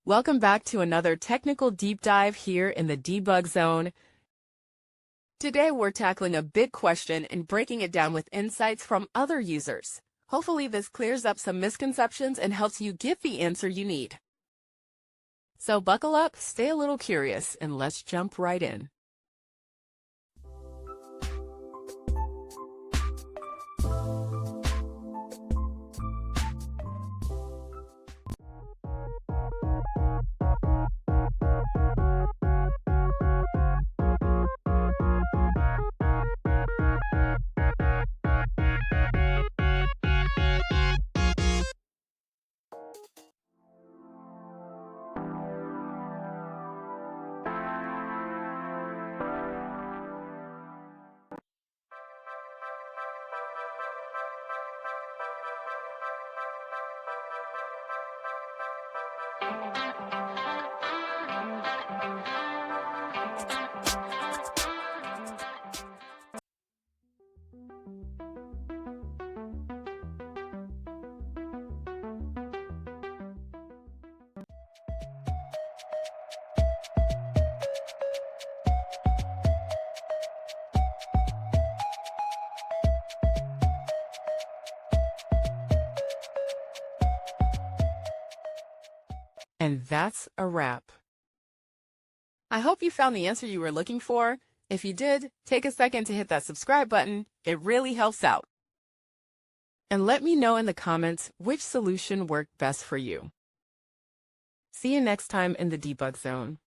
Welcome back to another technical deep dive here in the debug zone. Today we're tackling a big question and breaking it down with insights from other users. Hopefully this clears up some misconceptions and helps you get the answer you need. So buckle up, stay a little curious, and let's jump right in. And that's a wrap. I hope you found the answer you were looking for. If you did, take a second to hit that subscribe button. It really helps out. And let me know in the comments which solution worked best for you. See you next time in the debug zone.